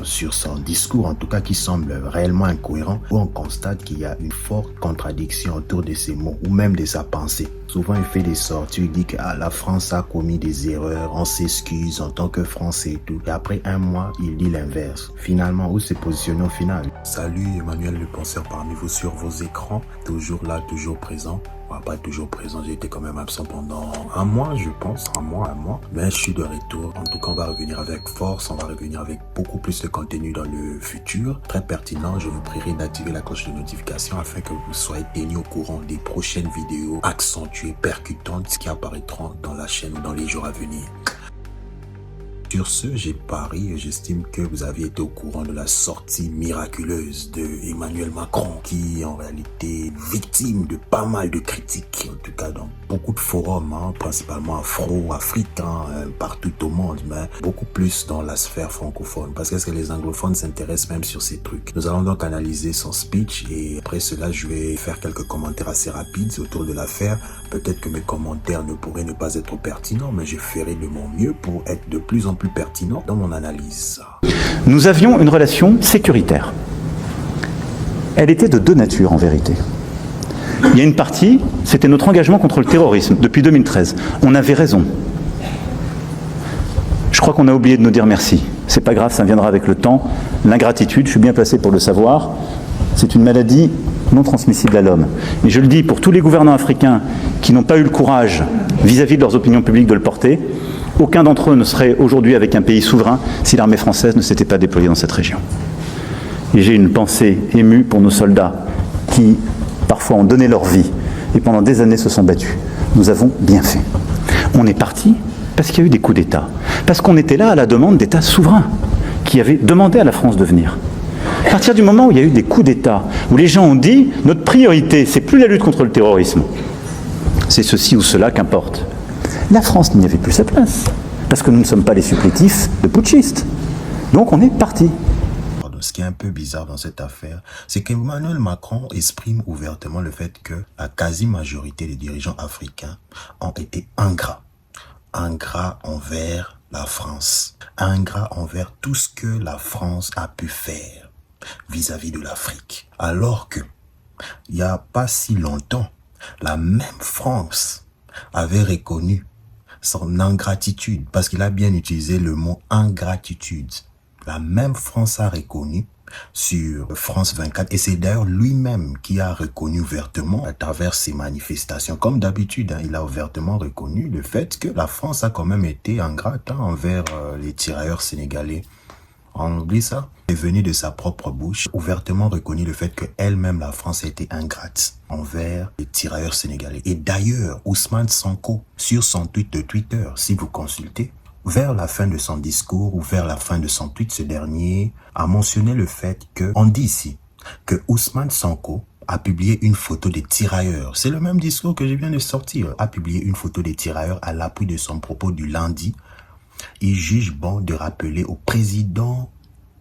sur son discours, en tout cas qui semble réellement incohérent, où on constate qu'il y a une forte contradiction autour de ses mots ou même de sa pensée. Souvent, il fait des sorties, il dit que la France a commis des erreurs, on s'excuse en tant que Français et tout. Et après un mois, il dit l'inverse. Finalement, où se positionner au final? Salut, Emmanuel le penseur parmi vous sur vos écrans. Toujours là, toujours présent. Pas toujours présent, j'ai été quand même absent pendant un mois, je pense. Un mois. Mais je suis de retour. En tout cas, on va revenir avec force. On va revenir avec beaucoup plus de contenu dans le futur. Très pertinent. Je vous prierai d'activer la cloche de notification afin que vous soyez tenu au courant des prochaines vidéos accentuées, percutantes qui apparaîtront dans la chaîne ou dans les jours à venir. Sur ce, j'ai pari et j'estime que vous aviez été au courant de la sortie miraculeuse de Emmanuel Macron, qui est en réalité victime de pas mal de critiques, en tout cas dans beaucoup de forums, principalement afro-africains, partout au monde, mais beaucoup plus dans la sphère francophone, parce que les anglophones s'intéressent même sur ces trucs. Nous allons donc analyser son speech et après cela, je vais faire quelques commentaires assez rapides autour de l'affaire. Peut-être que mes commentaires ne pourraient ne pas être pertinents, mais je ferai de mon mieux pour être de plus en plus pertinent dans mon analyse. Nous avions une relation sécuritaire. Elle était de deux natures en vérité. Il y a une partie, c'était notre engagement contre le terrorisme depuis 2013. On avait raison. Je crois qu'on a oublié de nous dire merci. C'est pas grave, ça viendra avec le temps. L'ingratitude, je suis bien placé pour le savoir, c'est une maladie non transmissible à l'homme. Et je le dis pour tous les gouvernants africains qui n'ont pas eu le courage vis-à-vis de leurs opinions publiques de le porter, aucun d'entre eux ne serait aujourd'hui avec un pays souverain si l'armée française ne s'était pas déployée dans cette région. Et j'ai une pensée émue pour nos soldats qui, parfois, ont donné leur vie et pendant des années se sont battus. Nous avons bien fait. On est parti parce qu'il y a eu des coups d'État. Parce qu'on était là à la demande d'États souverains qui avaient demandé à la France de venir. À partir du moment où il y a eu des coups d'État, où les gens ont dit « notre priorité, c'est plus la lutte contre le terrorisme, c'est ceci ou cela, qu'importe ». La France n'y avait plus sa place, parce que nous ne sommes pas les supplétifs de putschistes. Donc on est parti. Ce qui est un peu bizarre dans cette affaire, c'est qu'Emmanuel Macron exprime ouvertement le fait que la quasi-majorité des dirigeants africains ont été ingrats. Ingrats envers la France. Ingrats envers tout ce que la France a pu faire vis-à-vis de l'Afrique. Alors que, il n'y a pas si longtemps, la même France avait reconnu son ingratitude, parce qu'il a bien utilisé le mot ingratitude. La même France a reconnu sur France 24, et c'est d'ailleurs lui-même qui a reconnu ouvertement à travers ses manifestations. Comme d'habitude, il a ouvertement reconnu le fait que la France a quand même été ingrate envers les tirailleurs sénégalais. On oublie ça. C'est venu de sa propre bouche, ouvertement reconnu le fait qu'elle-même, la France, a été ingrate envers les tirailleurs sénégalais. Et d'ailleurs, Ousmane Sonko, sur son tweet de Twitter, si vous consultez, vers la fin de son discours ou vers la fin de son tweet, ce dernier a mentionné le fait que, on dit ici, que Ousmane Sonko a publié une photo des tirailleurs. C'est le même discours que je viens de sortir. A publié une photo des tirailleurs à l'appui de son propos du lundi. Il juge bon de rappeler au président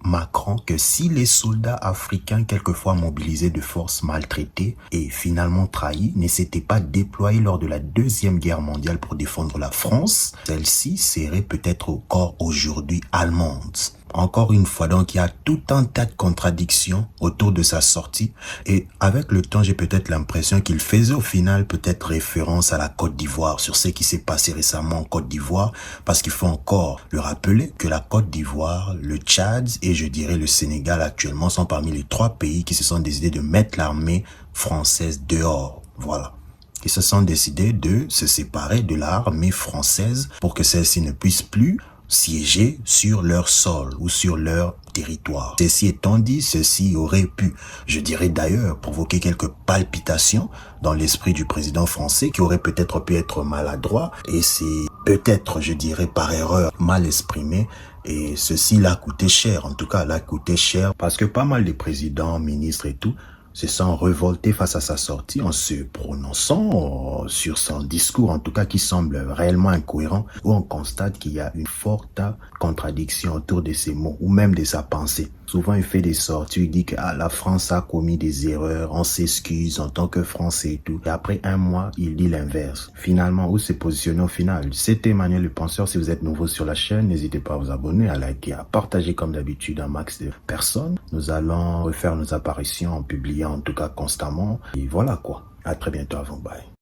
Macron que si les soldats africains, quelquefois mobilisés de forces maltraitées et finalement trahis, ne s'étaient pas déployés lors de la Deuxième Guerre mondiale pour défendre la France, celle-ci serait peut-être encore aujourd'hui allemande. Encore une fois, donc, il y a tout un tas de contradictions autour de sa sortie. Et avec le temps, j'ai peut-être l'impression qu'il faisait au final peut-être référence à la Côte d'Ivoire, sur ce qui s'est passé récemment en Côte d'Ivoire, parce qu'il faut encore le rappeler que la Côte d'Ivoire, le Tchad et je dirais le Sénégal actuellement sont parmi les 3 pays qui se sont décidés de mettre l'armée française dehors. Voilà. Ils se sont décidés de se séparer de l'armée française pour que celle-ci ne puisse plus siéger sur leur sol ou sur leur territoire. Ceci étant dit, ceci aurait pu, je dirais d'ailleurs, provoquer quelques palpitations dans l'esprit du président français qui aurait peut-être pu être maladroit et c'est peut-être, je dirais, par erreur mal exprimé. Et ceci l'a coûté cher, en tout cas l'a coûté cher parce que pas mal de présidents, ministres et tout se sent révolté face à sa sortie en se prononçant sur son discours, en tout cas qui semble réellement incohérent, où on constate qu'il y a une forte contradiction autour de ses mots ou même de sa pensée. Souvent, il fait des sorties, il dit que la France a commis des erreurs, on s'excuse en tant que Français et tout. Et après un mois, il dit l'inverse. Finalement, où se positionner au final? C'était Emmanuel le Penseur. Si vous êtes nouveau sur la chaîne, n'hésitez pas à vous abonner, à liker, à partager comme d'habitude un max de personnes. Nous allons refaire nos apparitions en publiant en tout cas constamment. Et voilà quoi. À très bientôt à vous. Bye.